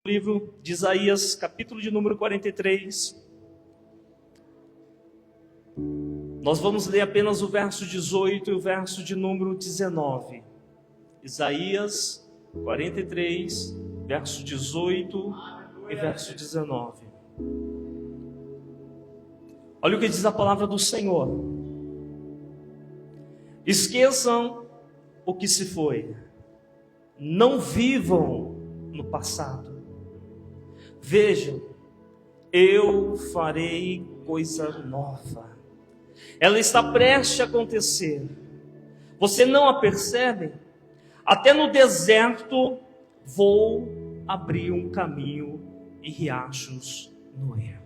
Livro de Isaías, capítulo de número 43. Nós vamos ler apenas o verso 18 e o verso de número 19. Isaías 43, verso 18 e verso 19. Olha o que diz a palavra do Senhor. Esqueçam o que se foi. Não vivam no passado. Vejam, eu farei coisa nova. Ela está prestes a acontecer. Você não a percebe? Até no deserto vou abrir um caminho e riachos no ermo.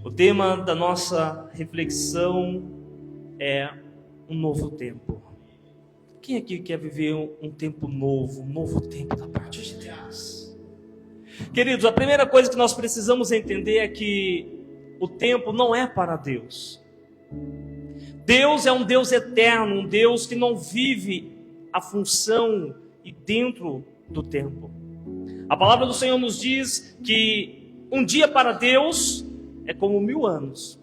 O tema da nossa reflexão é um novo tempo. Quem aqui quer viver um tempo novo, um novo tempo da parte de Deus? Queridos, a primeira coisa que nós precisamos entender é que o tempo não é para Deus. Deus é um Deus eterno, um Deus que não vive a função e dentro do tempo. A palavra do Senhor nos diz que um dia para Deus é como 1000 anos,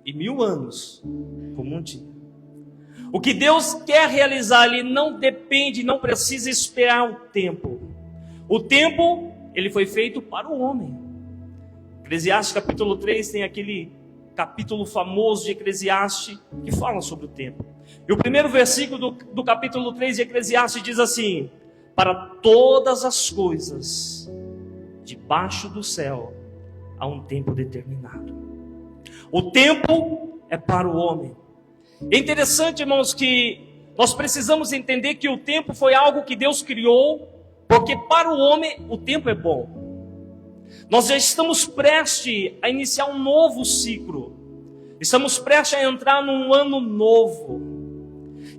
e 1000 anos como um dia. O que Deus quer realizar, Ele não depende, não precisa esperar o tempo. O tempo, ele foi feito para o homem. Eclesiastes capítulo 3 tem aquele capítulo famoso de Eclesiastes que fala sobre o tempo. E o primeiro versículo do capítulo 3 de Eclesiastes diz assim: para todas as coisas debaixo do céu há um tempo determinado. O tempo é para o homem. É interessante, irmãos, que nós precisamos entender que o tempo foi algo que Deus criou, porque para o homem o tempo é bom. Nós já estamos prestes a iniciar um novo ciclo. Estamos prestes a entrar num ano novo.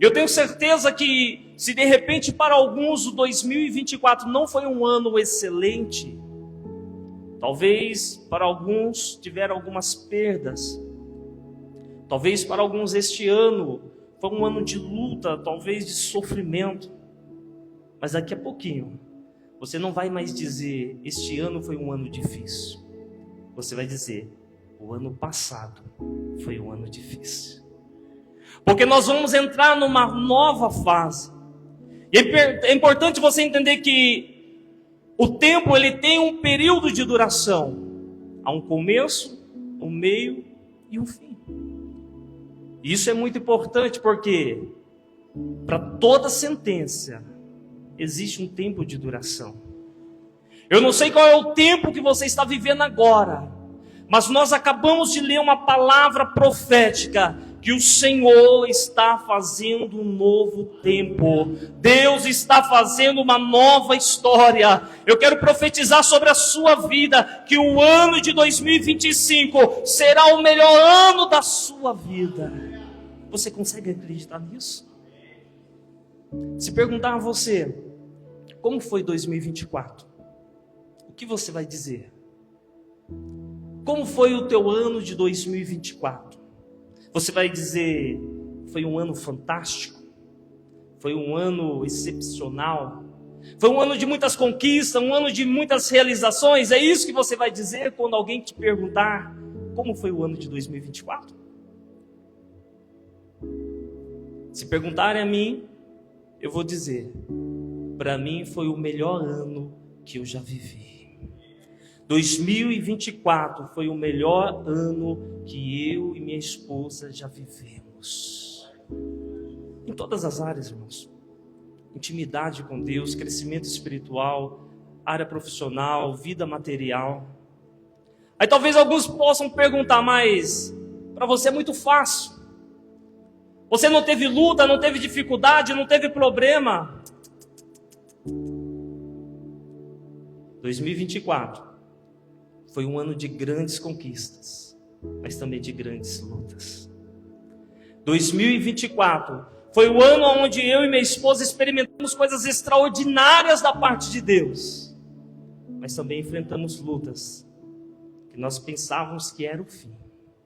Eu tenho certeza que se de repente para alguns o 2024 não foi um ano excelente, talvez para alguns tiveram algumas perdas. Talvez para alguns este ano foi um ano de luta, talvez de sofrimento. Mas daqui a pouquinho, você não vai mais dizer, este ano foi um ano difícil. Você vai dizer, o ano passado foi um ano difícil. Porque nós vamos entrar numa nova fase. E é importante você entender que o tempo ele tem um período de duração. Há um começo, um meio e um fim. Isso é muito importante porque para toda sentença existe um tempo de duração. Eu não sei qual é o tempo que você está vivendo agora, mas nós acabamos de ler uma palavra profética que o Senhor está fazendo um novo tempo. Deus está fazendo uma nova história. Eu quero profetizar sobre a sua vida que o ano de 2025 será o melhor ano da sua vida. Você consegue acreditar nisso? Se perguntar a você, como foi 2024? O que você vai dizer? Como foi o teu ano de 2024? Você vai dizer, foi um ano fantástico? Foi um ano excepcional? Foi um ano de muitas conquistas, um ano de muitas realizações? É isso que você vai dizer quando alguém te perguntar, como foi o ano de 2024? Se perguntarem a mim, eu vou dizer, para mim foi o melhor ano que eu já vivi. 2024 foi o melhor ano que eu e minha esposa já vivemos. Em todas as áreas, irmãos. Intimidade com Deus, crescimento espiritual, área profissional, vida material. Aí talvez alguns possam perguntar, mas para você é muito fácil. Você não teve luta, não teve dificuldade, não teve problema. 2024 foi um ano de grandes conquistas, mas também de grandes lutas. 2024 foi o ano onde eu e minha esposa experimentamos coisas extraordinárias da parte de Deus, mas também enfrentamos lutas que nós pensávamos que era o fim.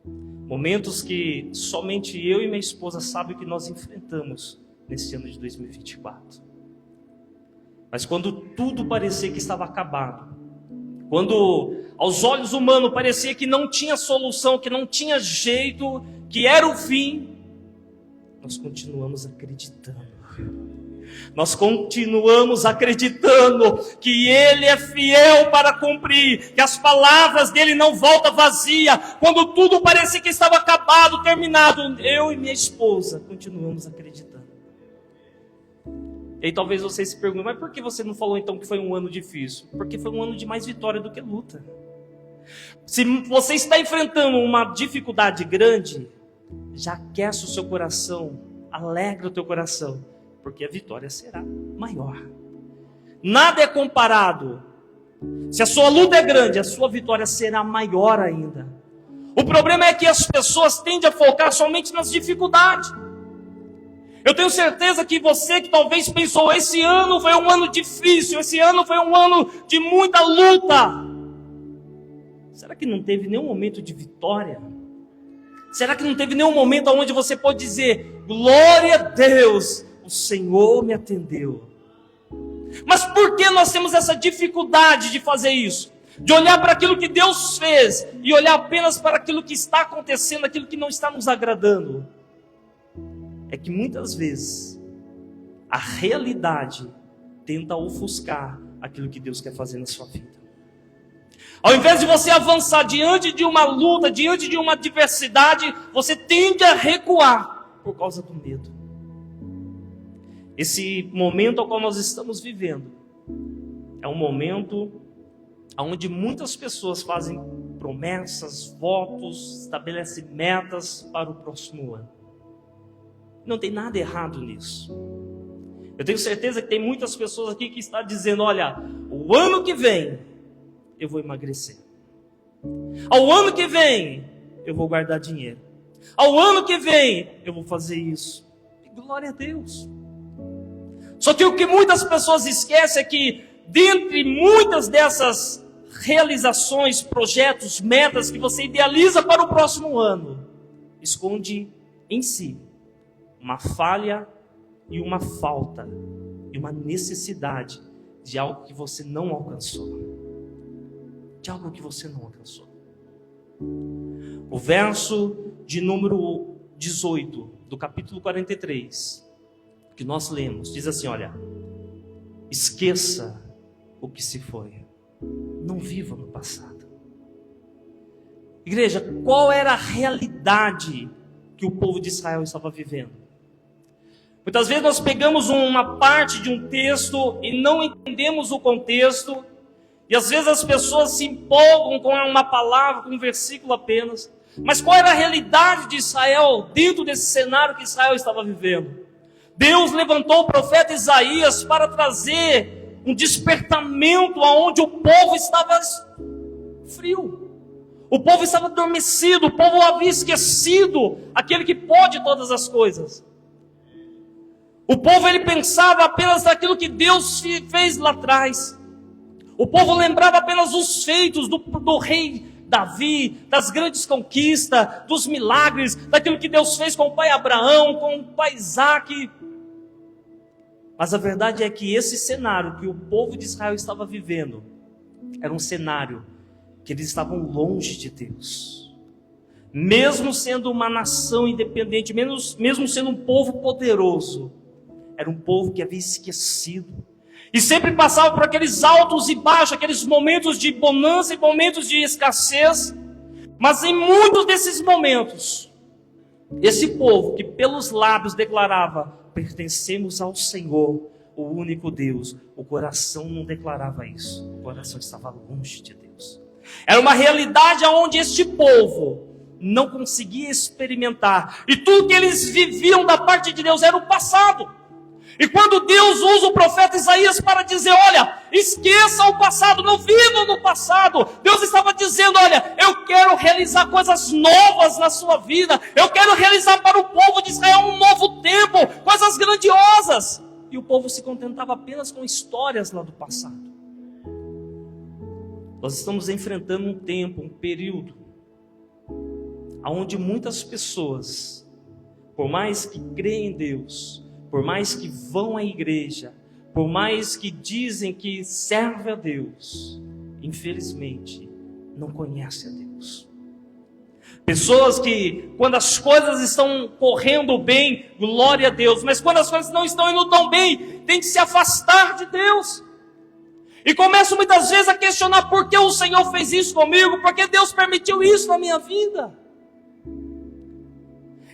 Momentos que somente eu e minha esposa sabem o que nós enfrentamos nesse ano de 2024. Mas quando tudo parecia que estava acabado, quando aos olhos humanos parecia que não tinha solução, que não tinha jeito, que era o fim, nós continuamos acreditando. Nós continuamos acreditando que Ele é fiel para cumprir, que as palavras dele não voltam vazia. Quando tudo parecia que estava acabado, terminado, eu e minha esposa continuamos acreditando. E aí talvez você se pergunte, mas por que você não falou então que foi um ano difícil? Porque foi um ano de mais vitória do que luta. Se você está enfrentando uma dificuldade grande, já aquece o seu coração, alegra o teu coração, porque a vitória será maior. Nada é comparado. Se a sua luta é grande, a sua vitória será maior ainda. O problema é que as pessoas tendem a focar somente nas dificuldades. Eu tenho certeza que você que talvez pensou, esse ano foi um ano difícil, esse ano foi um ano de muita luta. Será que não teve nenhum momento de vitória? Será que não teve nenhum momento onde você pode dizer, glória a Deus, o Senhor me atendeu? Mas por que nós temos essa dificuldade de fazer isso? De olhar para aquilo que Deus fez e olhar apenas para aquilo que está acontecendo, aquilo que não está nos agradando? É que muitas vezes a realidade tenta ofuscar aquilo que Deus quer fazer na sua vida. Ao invés de você avançar diante de uma luta, diante de uma adversidade, você tende a recuar por causa do medo. Esse momento ao qual nós estamos vivendo é um momento onde muitas pessoas fazem promessas, votos, estabelecem metas para o próximo ano. Não tem nada errado nisso. Eu tenho certeza que tem muitas pessoas aqui que estão dizendo, olha, o ano que vem eu vou emagrecer. Ao ano que vem eu vou guardar dinheiro. Ao ano que vem eu vou fazer isso. E glória a Deus. Só que o que muitas pessoas esquecem é que dentre muitas dessas realizações, projetos, metas que você idealiza para o próximo ano, esconde em si uma falha e uma falta e uma necessidade de algo que você não alcançou. De algo que você não alcançou. O verso de número 18 do capítulo 43 que nós lemos, diz assim, olha, esqueça o que se foi, não viva no passado. Igreja, qual era a realidade que o povo de Israel estava vivendo? Muitas vezes nós pegamos uma parte de um texto e não entendemos o contexto, e às vezes as pessoas se empolgam com uma palavra, com um versículo apenas. Mas qual era a realidade de Israel dentro desse cenário que Israel estava vivendo? Deus levantou o profeta Isaías para trazer um despertamento aonde o povo estava frio. O povo estava adormecido, o povo havia esquecido aquele que pode todas as coisas. O povo ele pensava apenas naquilo que Deus fez lá atrás. O povo lembrava apenas os feitos do rei Davi, das grandes conquistas, dos milagres, daquilo que Deus fez com o pai Abraão, com o pai Isaac. Mas a verdade é que esse cenário que o povo de Israel estava vivendo era um cenário que eles estavam longe de Deus. Mesmo sendo uma nação independente, mesmo sendo um povo poderoso, era um povo que havia esquecido. E sempre passava por aqueles altos e baixos, aqueles momentos de bonança e momentos de escassez. Mas em muitos desses momentos, esse povo que pelos lábios declarava, pertencemos ao Senhor, o único Deus, o coração não declarava isso. O coração estava longe de Deus. Era uma realidade onde este povo não conseguia experimentar. E tudo que eles viviam da parte de Deus era o passado. E quando Deus usa o profeta Isaías para dizer, olha, esqueça o passado, não viva no passado. Deus estava dizendo, olha, eu quero realizar coisas novas na sua vida. Eu quero realizar para o povo de Israel um novo tempo, coisas grandiosas. E o povo se contentava apenas com histórias lá do passado. Nós estamos enfrentando um tempo, um período, onde muitas pessoas, por mais que creem em Deus, por mais que vão à igreja, por mais que dizem que serve a Deus, infelizmente, não conhecem a Deus. Pessoas que, quando as coisas estão correndo bem, glória a Deus, mas quando as coisas não estão indo tão bem, tem que se afastar de Deus. E começam muitas vezes a questionar por que o Senhor fez isso comigo, por que Deus permitiu isso na minha vida.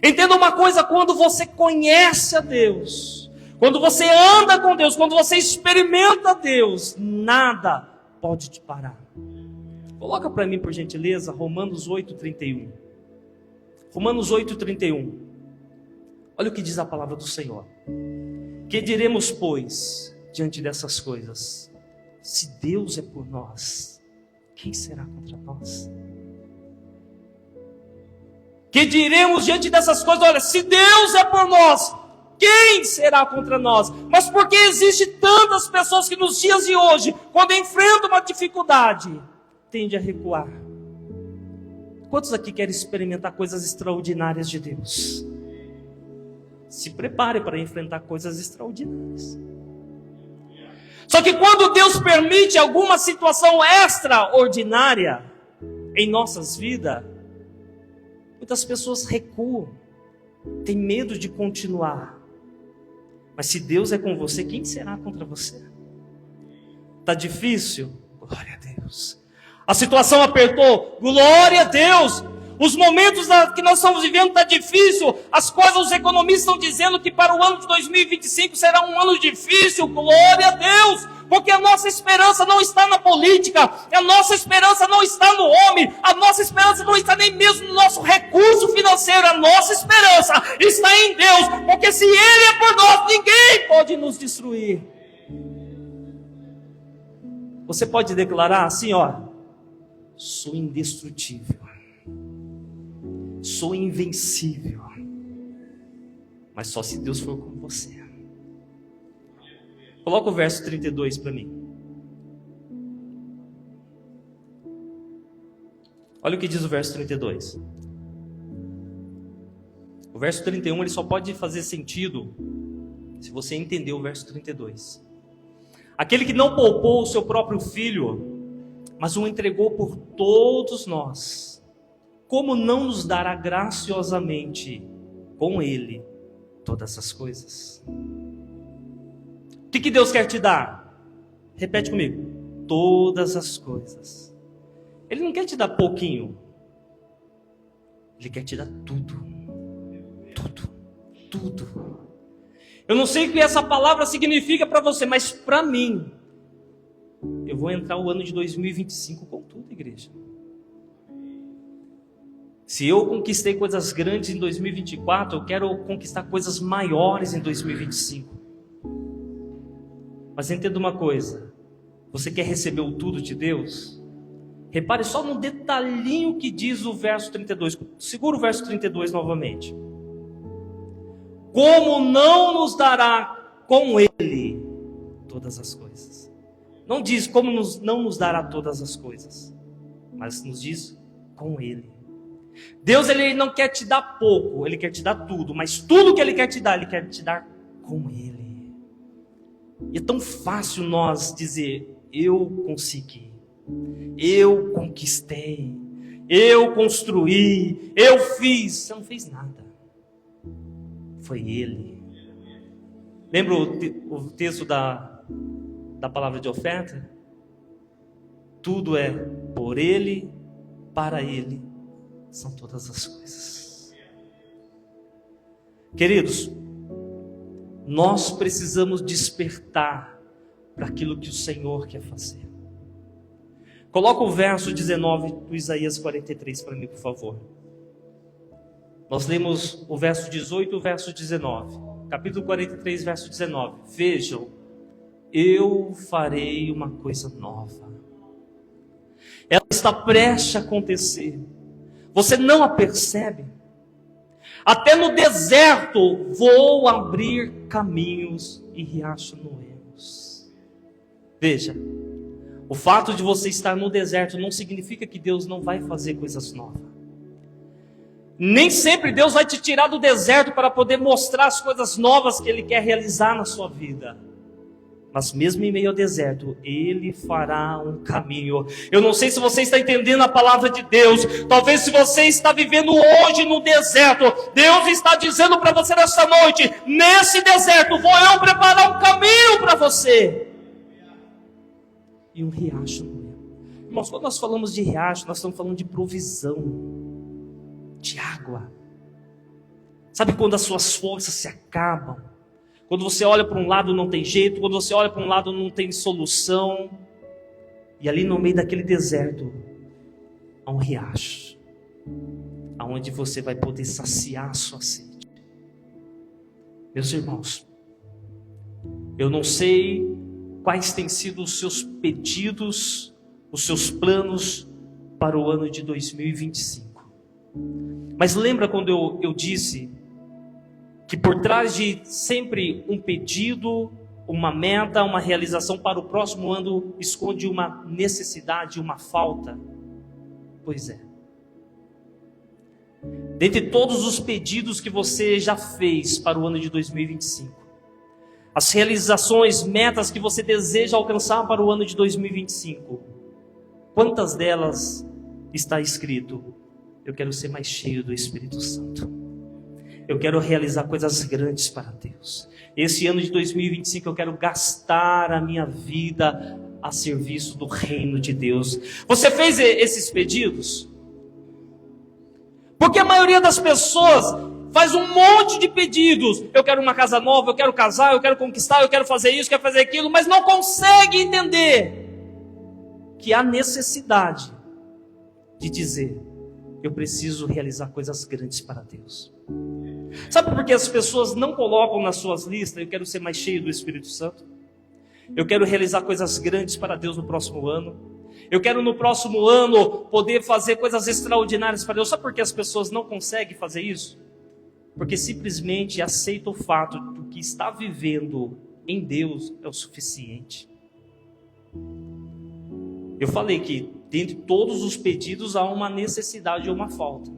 Entenda uma coisa, quando você conhece a Deus, quando você anda com Deus, quando você experimenta Deus, nada pode te parar. Coloca para mim, por gentileza, Romanos 8:31. Romanos 8:31. Olha o que diz a palavra do Senhor. Que diremos, pois, diante dessas coisas? Se Deus é por nós, quem será contra nós? Que diremos diante dessas coisas? Olha, se Deus é por nós, quem será contra nós? Mas por que existe tantas pessoas que nos dias de hoje, quando enfrentam uma dificuldade, tendem a recuar? Quantos aqui querem experimentar coisas extraordinárias de Deus? Se prepare para enfrentar coisas extraordinárias. Só que quando Deus permite alguma situação extraordinária em nossas vidas, muitas pessoas recuam, têm medo de continuar. Mas se Deus é com você, quem será contra você? Está difícil? Glória a Deus. A situação apertou? Glória a Deus. Os momentos que nós estamos vivendo está difícil. As coisas, os economistas estão dizendo que para o ano de 2025 será um ano difícil. Glória a Deus. Porque a nossa esperança não está na política, a nossa esperança não está no homem, a nossa esperança não está nem mesmo no nosso recurso financeiro, a nossa esperança está em Deus, porque se Ele é por nós, ninguém pode nos destruir. Você pode declarar assim, ó: sou indestrutível, sou invencível, mas só se Deus for com você. Coloca o verso 32 para mim. Olha o que diz o verso 32. O verso 31 ele só pode fazer sentido se você entender o verso 32. Aquele que não poupou o seu próprio filho, mas o entregou por todos nós, como não nos dará graciosamente com ele todas as coisas? O que Deus quer te dar? Repete comigo. Todas as coisas. Ele não quer te dar pouquinho. Ele quer te dar tudo. Tudo. Tudo. Eu não sei o que essa palavra significa para você, mas para mim, eu vou entrar o ano de 2025 com tudo, igreja. Se eu conquistei coisas grandes em 2024, eu quero conquistar coisas maiores em 2025. Mas entenda uma coisa, você quer receber o tudo de Deus? Repare só no detalhinho que diz o verso 32. Segura o verso 32 novamente. Como não nos dará com Ele todas as coisas. Não diz como não nos dará todas as coisas, mas nos diz com Ele. Deus ele não quer te dar pouco, Ele quer te dar tudo, mas tudo que Ele quer te dar com Ele. E é tão fácil nós dizer: eu consegui, eu conquistei, eu construí, eu fiz. Você não fez nada, foi Ele. Lembra o texto da palavra de oferta? Tudo é por Ele, para Ele, são todas as coisas. Queridos, nós precisamos despertar para aquilo que o Senhor quer fazer. Coloca o verso 19 do Isaías 43 para mim, por favor. Nós lemos o verso 18 e o verso 19. Capítulo 43, verso 19. Vejam, eu farei uma coisa nova. Ela está prestes a acontecer. Você não a percebe? Até no deserto vou abrir caminhos e riachos noevos. Veja, o fato de você estar no deserto não significa que Deus não vai fazer coisas novas. Nem sempre Deus vai te tirar do deserto para poder mostrar as coisas novas que Ele quer realizar na sua vida. Mas mesmo em meio ao deserto, Ele fará um caminho. Eu não sei se você está entendendo a palavra de Deus. Talvez se você está vivendo hoje no deserto, Deus está dizendo para você nesta noite: nesse deserto vou eu preparar um caminho para você. E um riacho no meio. Irmãos, quando nós falamos de riacho, nós estamos falando de provisão, de água. Sabe quando as suas forças se acabam? Quando você olha para um lado não tem jeito, quando você olha para um lado não tem solução. E ali no meio daquele deserto, há um riacho, aonde você vai poder saciar a sua sede. Meus irmãos, eu não sei quais têm sido os seus pedidos, os seus planos para o ano de 2025. Mas lembra quando eu disse que por trás de sempre um pedido, uma meta, uma realização para o próximo ano, esconde uma necessidade, uma falta? Pois é. Dentre todos os pedidos que você já fez para o ano de 2025, as realizações, metas que você deseja alcançar para o ano de 2025, quantas delas está escrito: eu quero ser mais cheio do Espírito Santo? Eu quero realizar coisas grandes para Deus. Esse ano de 2025 eu quero gastar a minha vida a serviço do reino de Deus. Você fez esses pedidos? Porque a maioria das pessoas faz um monte de pedidos. Eu quero uma casa nova, eu quero casar, eu quero conquistar, eu quero fazer isso, eu quero fazer aquilo, mas não consegue entender que há necessidade de dizer: eu preciso realizar coisas grandes para Deus. Sabe por que as pessoas não colocam nas suas listas: eu quero ser mais cheio do Espírito Santo, eu quero realizar coisas grandes para Deus no próximo ano, eu quero no próximo ano poder fazer coisas extraordinárias para Deus? Sabe por que as pessoas não conseguem fazer isso? Porque simplesmente aceitam o fato de que está vivendo em Deus é o suficiente. Eu falei que dentre todos os pedidos há uma necessidade ou uma falta.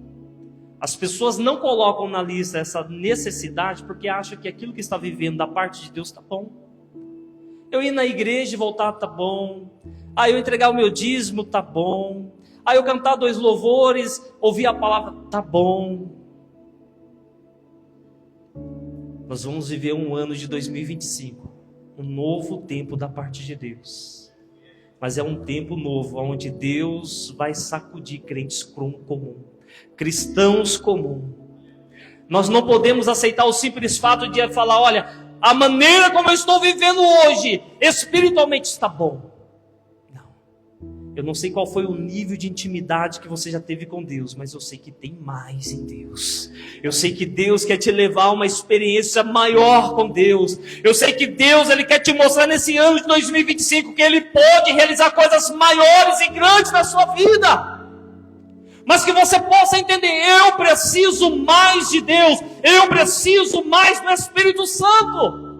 As pessoas não colocam na lista essa necessidade porque acham que aquilo que está vivendo da parte de Deus está bom. Eu ir na igreja e voltar está bom. Eu entregar o meu dízimo está bom. Eu cantar 2 louvores, ouvir a palavra está bom. Nós vamos viver um ano de 2025, um novo tempo da parte de Deus. Mas é um tempo novo, onde Deus vai sacudir crentes comum, cristãos comum. Nós não podemos aceitar o simples fato de falar: olha, a maneira como eu estou vivendo hoje, espiritualmente está bom. Não. Eu não sei qual foi o nível de intimidade que você já teve com Deus, mas eu sei que tem mais em Deus. Eu sei que Deus quer te levar a uma experiência maior com Deus. Eu sei que Deus, Ele quer te mostrar nesse ano de 2025 que Ele pode realizar coisas maiores e grandes na sua vida. Mas que você possa entender: eu preciso mais de Deus, eu preciso mais do Espírito Santo.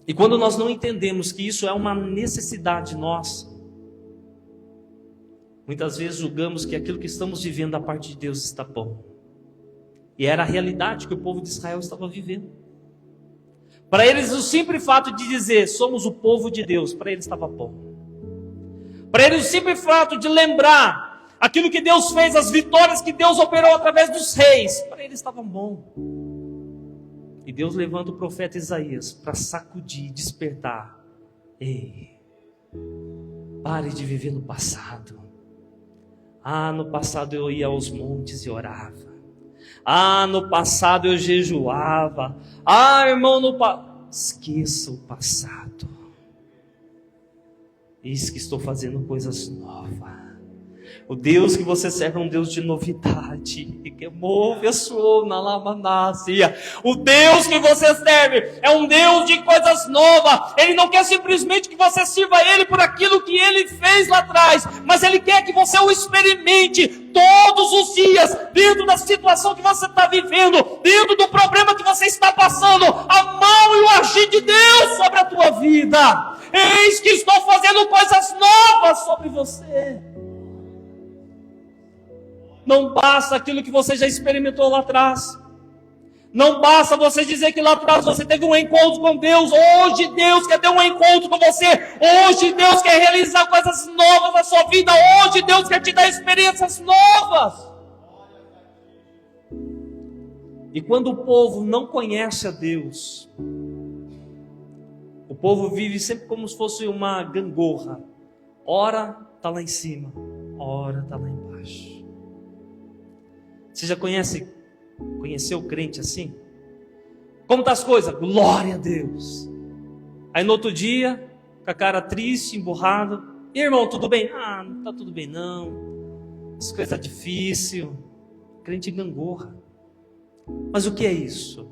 E quando nós não entendemos que isso é uma necessidade nossa, muitas vezes julgamos que aquilo que estamos vivendo da parte de Deus está bom. E era a realidade que o povo de Israel estava vivendo. Para eles, o simples fato de dizer: somos o povo de Deus, para eles estava bom. Para eles, o simples fato de lembrar aquilo que Deus fez, as vitórias que Deus operou através dos reis, para eles estava bom. E Deus levanta o profeta Isaías para sacudir, despertar. Ei, pare de viver no passado. No passado eu ia aos montes e orava. No passado eu jejuava. Irmão, esqueça o passado. Eis que estou fazendo coisas novas. O Deus que você serve é um Deus de novidade, que move a sua nalamanácia. O Deus que você serve é um Deus de coisas novas. Ele não quer simplesmente que você sirva a Ele por aquilo que Ele fez lá atrás, mas Ele quer que você o experimente todos os dias, dentro da situação que você está vivendo, dentro do problema que você está passando, a mão e o agir de Deus sobre a tua vida. Eis que estou fazendo coisas novas sobre você. Não basta aquilo que você já experimentou lá atrás. Não basta você dizer que lá atrás você teve um encontro com Deus. Hoje Deus quer ter um encontro com você. Hoje Deus quer realizar coisas novas na sua vida. Hoje Deus quer te dar experiências novas. E quando o povo não conhece a Deus, o povo vive sempre como se fosse uma gangorra. Ora está lá em cima, ora está lá embaixo. Você já conheceu o crente assim? Como tá as coisas? Glória a Deus. Aí no outro dia, com a cara triste, emburrado. E irmão, tudo bem? Ah, não está tudo bem não. As coisas tá difícil. Crente gangorra. Mas o que é isso?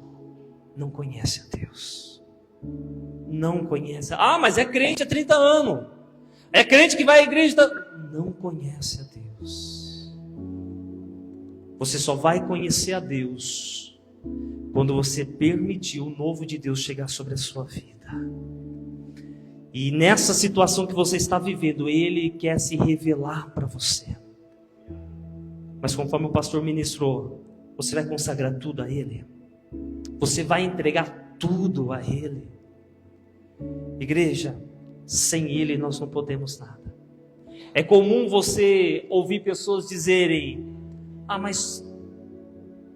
Não conhece a Deus. Não conhece. Ah, mas é crente há 30 anos. É crente que vai à igreja. Não conhece a Deus. Você só vai conhecer a Deus quando você permitir o novo de Deus chegar sobre a sua vida. E nessa situação que você está vivendo, Ele quer se revelar para você. Mas conforme o pastor ministrou, você vai consagrar tudo a Ele. Você vai entregar tudo a Ele. Igreja, sem Ele nós não podemos nada. É comum você ouvir pessoas dizerem: ah, mas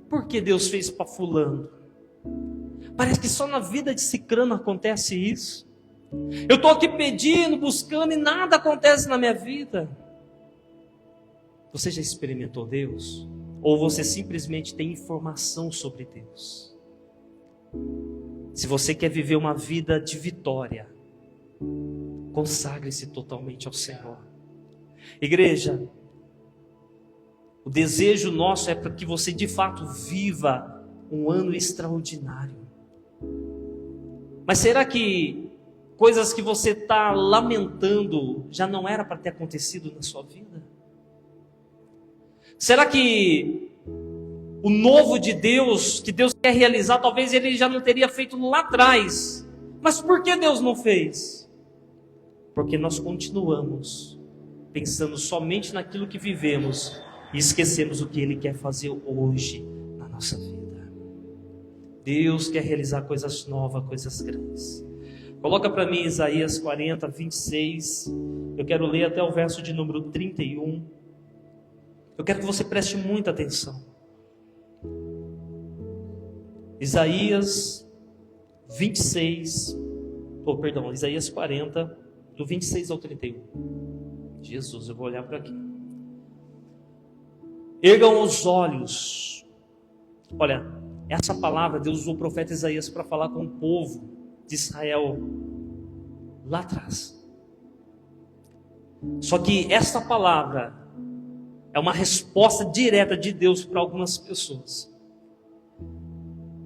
por que Deus fez para fulano? Parece que só na vida de cicrano acontece isso. Eu estou aqui pedindo, buscando e nada acontece na minha vida. Você já experimentou Deus? Ou você simplesmente tem informação sobre Deus? Se você quer viver uma vida de vitória, consagre-se totalmente ao Senhor. Igreja, o desejo nosso é para que você de fato viva um ano extraordinário. Mas será que coisas que você está lamentando já não era para ter acontecido na sua vida? Será que o novo de Deus, que Deus quer realizar, talvez Ele já não teria feito lá atrás? Mas por que Deus não fez? Porque nós continuamos pensando somente naquilo que vivemos e esquecemos o que Ele quer fazer hoje na nossa vida. Deus quer realizar coisas novas, coisas grandes. Coloca para mim Isaías 40, 26. Eu quero ler até o verso de número 31. Eu quero que você preste muita atenção. Isaías 26, Isaías 40, do 26 ao 31. Jesus, eu vou olhar para aqui. Ergam os olhos. Olha, essa palavra Deus usou o profeta Isaías para falar com o povo de Israel lá atrás. Só que essa palavra é uma resposta direta de Deus para algumas pessoas.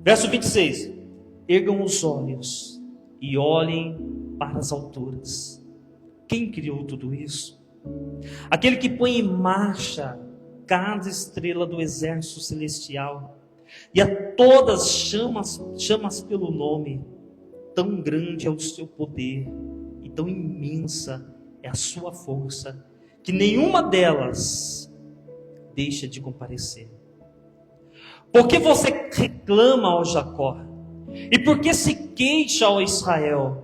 Verso 26. Ergam os olhos e olhem para as alturas. Quem criou tudo isso? Aquele que põe em marcha cada estrela do exército celestial e a todas chamas pelo nome. Tão grande é o seu poder e tão imensa é a sua força, que nenhuma delas deixa de comparecer. Por que você reclama, ó Jacó? E por que se queixa, ó Israel?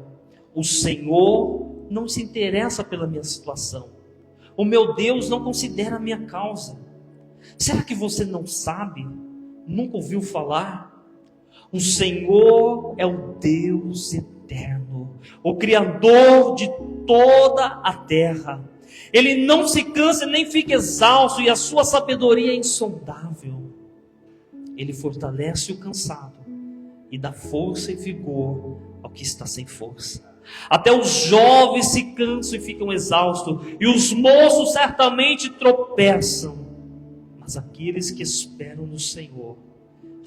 O Senhor não se interessa pela minha situação. O meu Deus não considera a minha causa. Será que você não sabe? Nunca ouviu falar? O Senhor é o Deus eterno, o Criador de toda a terra. Ele não se cansa nem fica exausto, e a sua sabedoria é insondável. Ele fortalece o cansado e dá força e vigor ao que está sem força. Até os jovens se cansam e ficam exaustos, e os moços certamente tropeçam. Mas aqueles que esperam no Senhor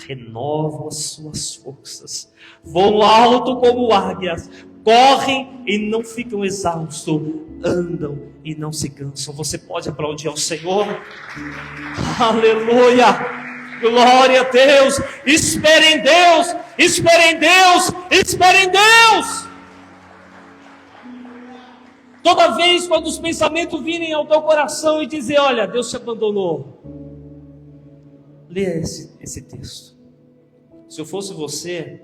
renovam as suas forças, voam alto como águias, correm e não ficam exaustos, andam e não se cansam. Você pode aplaudir ao Senhor? Aleluia! Glória a Deus! Espere em Deus! Espere em Deus! Espere em Deus! Toda vez quando os pensamentos virem ao teu coração e dizer: olha, Deus te abandonou, leia esse texto. Se eu fosse você,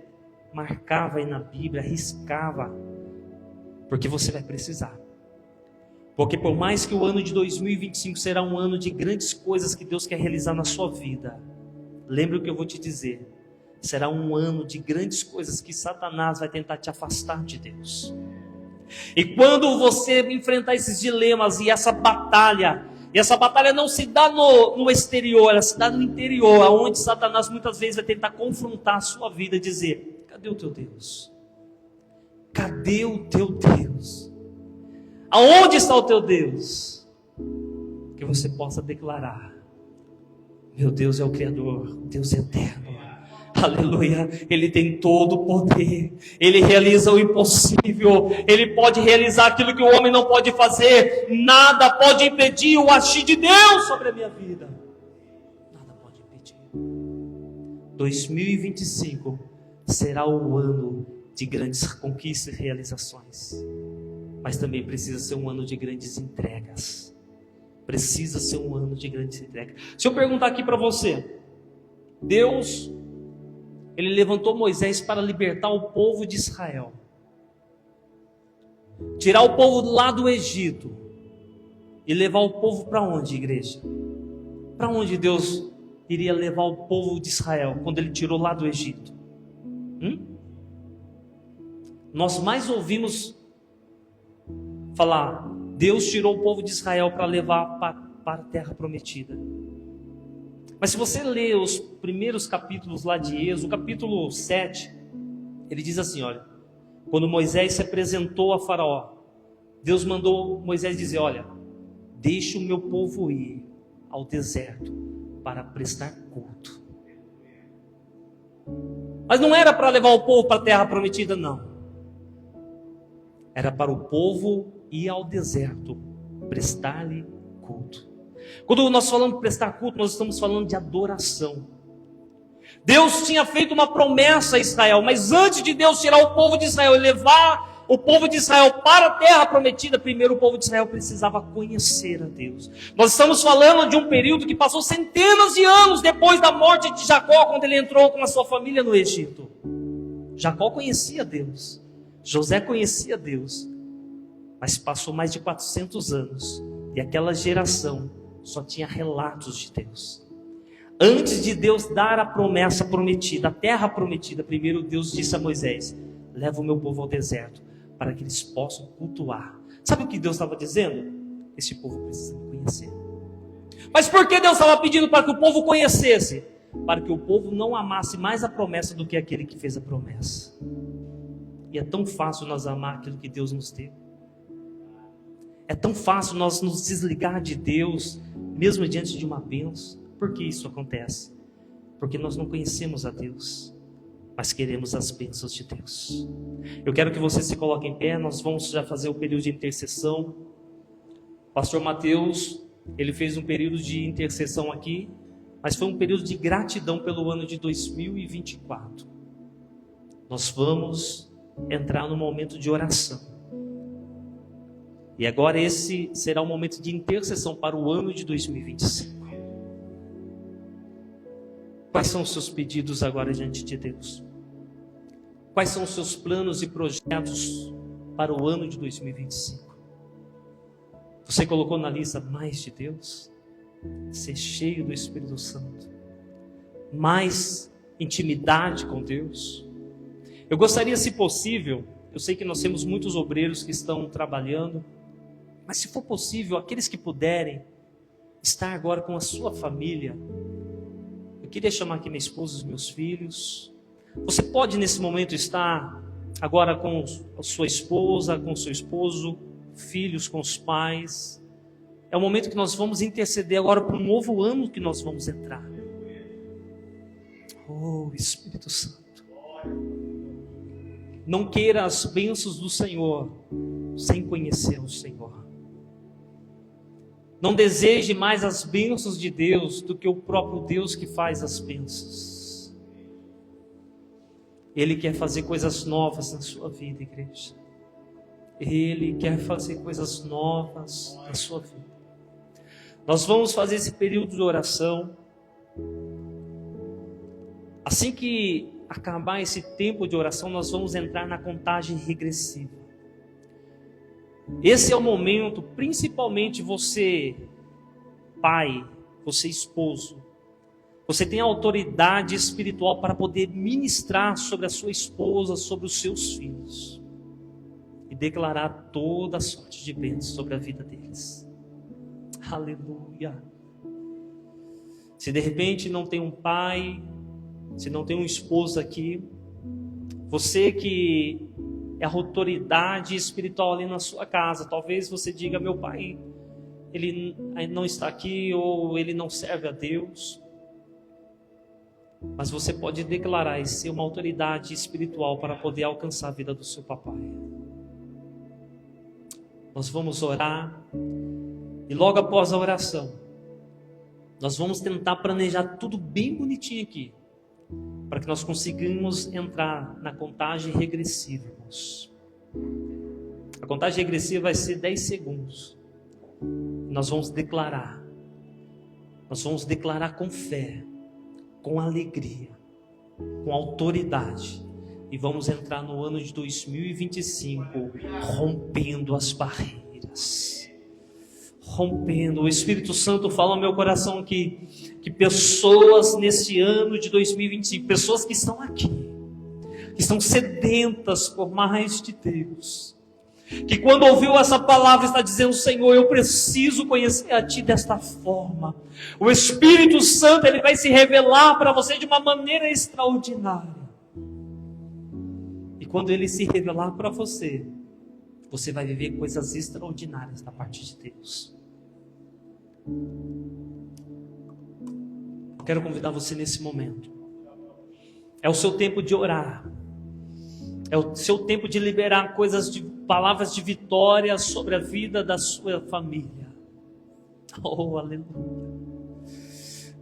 marcava aí na Bíblia, riscava, porque você vai precisar. Porque por mais que o ano de 2025 será um ano de grandes coisas que Deus quer realizar na sua vida, lembre o que eu vou te dizer, será um ano de grandes coisas que Satanás vai tentar te afastar de Deus. E quando você enfrentar esses dilemas e essa batalha não se dá no exterior, ela se dá no interior, onde Satanás muitas vezes vai tentar confrontar a sua vida e dizer: cadê o teu Deus? Cadê o teu Deus? Aonde está o teu Deus? Que você possa declarar: meu Deus é o Criador, Deus eterno. Aleluia, Ele tem todo o poder, Ele realiza o impossível, Ele pode realizar aquilo que o homem não pode fazer, nada pode impedir o agir de Deus sobre a minha vida, nada pode impedir. 2025 será o ano de grandes conquistas e realizações, mas também precisa ser um ano de grandes entregas, precisa ser um ano de grandes entregas. Se eu perguntar aqui para você, Deus, Ele levantou Moisés para libertar o povo de Israel, tirar o povo lá do Egito e levar o povo para onde, igreja? Para onde Deus iria levar o povo de Israel quando Ele tirou lá do Egito? Nós mais ouvimos falar: Deus tirou o povo de Israel para levar para a terra prometida. Mas se você ler os primeiros capítulos lá de Êxodo, o capítulo 7, ele diz assim, olha, quando Moisés se apresentou a Faraó, Deus mandou Moisés dizer: olha, deixe o meu povo ir ao deserto para prestar culto. Mas não era para levar o povo para a terra prometida, não. Era para o povo ir ao deserto, prestar-lhe culto. Quando nós falamos de prestar culto, nós estamos falando de adoração. Deus tinha feito uma promessa a Israel, mas antes de Deus tirar o povo de Israel e levar o povo de Israel para a terra prometida, primeiro o povo de Israel precisava conhecer a Deus. Nós estamos falando de um período que passou centenas de anos depois da morte de Jacó, quando ele entrou com a sua família no Egito. Jacó conhecia Deus, José conhecia Deus, mas passou mais de 400 anos e aquela geração só tinha relatos de Deus. Antes de Deus dar a promessa prometida, a terra prometida, primeiro Deus disse a Moisés: leva o meu povo ao deserto, para que eles possam cultuar. Sabe o que Deus estava dizendo? Esse povo precisa me conhecer. Mas por que Deus estava pedindo para que o povo conhecesse? Para que o povo não amasse mais a promessa do que aquele que fez a promessa. E é tão fácil nós amar aquilo que Deus nos deu. É tão fácil nós nos desligar de Deus, mesmo diante de uma bênção. Por que isso acontece? Porque nós não conhecemos a Deus, mas queremos as bênçãos de Deus. Eu quero que você se coloque em pé, nós vamos já fazer o período de intercessão. Pastor Mateus, ele fez um período de intercessão aqui, mas foi um período de gratidão pelo ano de 2024. Nós vamos entrar no momento de oração. E agora esse será o momento de intercessão para o ano de 2025. Quais são os seus pedidos agora diante de Deus? Quais são os seus planos e projetos para o ano de 2025? Você colocou na lista mais de Deus? Ser cheio do Espírito Santo? Mais intimidade com Deus? Eu gostaria, se possível, eu sei que nós temos muitos obreiros que estão trabalhando, mas se for possível, aqueles que puderem estar agora com a sua família, eu queria chamar aqui minha esposa e os meus filhos. Você pode nesse momento estar agora com a sua esposa, com o seu esposo, filhos com os pais. É o momento que nós vamos interceder agora para um novo ano que nós vamos entrar. Oh, Espírito Santo. Não queira as bênçãos do Senhor sem conhecer o Senhor. Não deseje mais as bênçãos de Deus do que o próprio Deus que faz as bênçãos. Ele quer fazer coisas novas na sua vida, igreja. Ele quer fazer coisas novas na sua vida. Nós vamos fazer esse período de oração. Assim que acabar esse tempo de oração, nós vamos entrar na contagem regressiva. Esse é o momento, principalmente você, pai, você esposo, você tem autoridade espiritual para poder ministrar sobre a sua esposa, sobre os seus filhos, e declarar toda sorte de bênçãos sobre a vida deles. Aleluia. Se de repente não tem um pai, se não tem um esposo aqui, você que é a autoridade espiritual ali na sua casa, talvez você diga: meu pai, ele não está aqui, ou ele não serve a Deus. Mas você pode declarar e ser uma autoridade espiritual para poder alcançar a vida do seu papai. Nós vamos orar, e logo após a oração, nós vamos tentar planejar tudo bem bonitinho aqui, para que nós consigamos entrar na contagem regressiva, irmãos. A contagem regressiva vai ser 10 segundos. Nós vamos declarar com fé, com alegria, com autoridade, e vamos entrar no ano de 2025 rompendo as barreiras. Rompendo. O Espírito Santo fala no meu coração que pessoas nesse ano de 2025, pessoas que estão aqui, que estão sedentas por mais de Deus, que quando ouviu essa palavra está dizendo: Senhor, eu preciso conhecer a Ti desta forma. O Espírito Santo, ele vai se revelar para você de uma maneira extraordinária. E quando ele se revelar para você, você vai viver coisas extraordinárias da parte de Deus. Eu quero convidar você nesse momento. É o seu tempo de orar. É o seu tempo de liberar palavras de vitória sobre a vida da sua família. Oh, aleluia.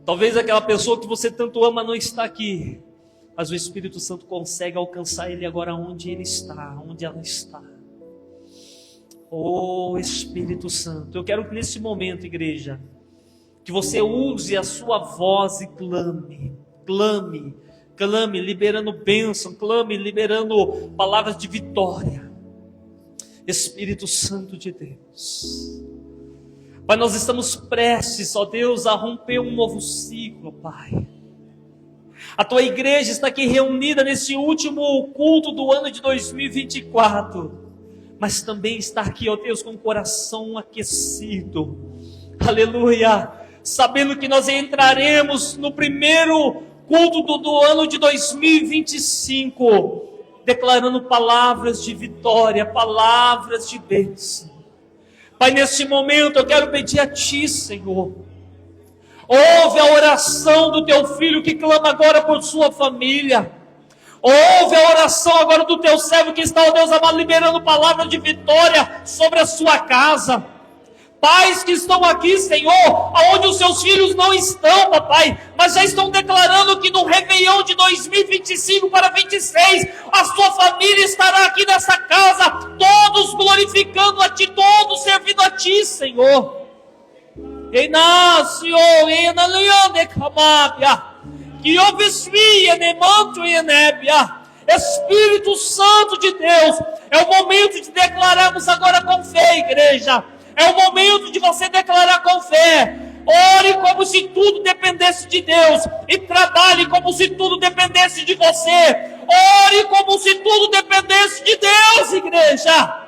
Talvez aquela pessoa que você tanto ama não está aqui, mas o Espírito Santo consegue alcançar ele agora onde ele está, onde ela está. Oh, Espírito Santo, eu quero que nesse momento, igreja, que você use a sua voz e clame, liberando bênção, clame, liberando palavras de vitória. Espírito Santo de Deus, Pai, nós estamos prestes, ó Deus, a romper um novo ciclo, Pai. A Tua igreja está aqui reunida nesse último culto do ano de 2024, mas também está aqui, ó Deus, com o coração aquecido, aleluia, sabendo que nós entraremos no primeiro culto do ano de 2025, declarando palavras de vitória, palavras de bênção. Pai, neste momento eu quero pedir a Ti, Senhor, ouve a oração do Teu filho que clama agora por sua família. Ouve a oração agora do Teu servo que está, ó Deus amado, liberando palavras de vitória sobre a sua casa. Pais que estão aqui, Senhor, aonde os seus filhos não estão, papai, mas já estão declarando que no Réveillon de 2025 para 26, a sua família estará aqui nessa casa, todos glorificando a Ti, todos servindo a Ti, Senhor. Espírito Santo de Deus, é o momento de declararmos agora com fé, igreja. É o momento de você declarar com fé. Ore como se tudo dependesse de Deus, e trabalhe como se tudo dependesse de você. Ore como se tudo dependesse de Deus, igreja.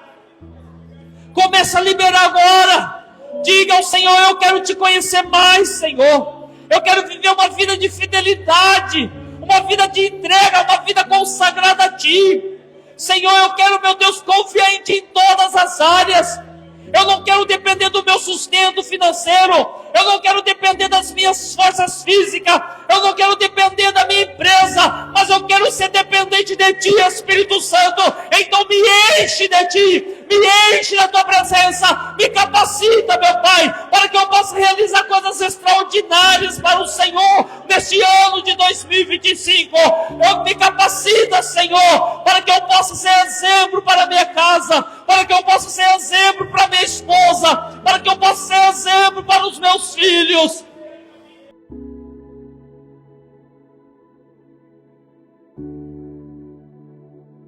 Começa a liberar agora. Diga ao Senhor: eu quero Te conhecer mais, Senhor. Eu quero viver uma vida de fidelidade, uma vida de entrega, uma vida consagrada a Ti. Senhor, eu quero, meu Deus, confiar em Ti em todas as áreas. Eu não quero depender do meu sustento financeiro. Eu não quero depender das minhas forças físicas. Eu não quero depender da minha empresa. Mas eu quero ser dependente de Ti, Espírito Santo. Então me enche de Ti. Me enche da Tua presença. Me capacita, meu Pai, para que eu possa realizar coisas extraordinárias para o Senhor neste ano de 2025. Eu me capacita, Senhor, para que eu possa ser exemplo para a minha casa, para que eu possa ser exemplo para minha esposa, para que eu possa ser exemplo para os meus filhos.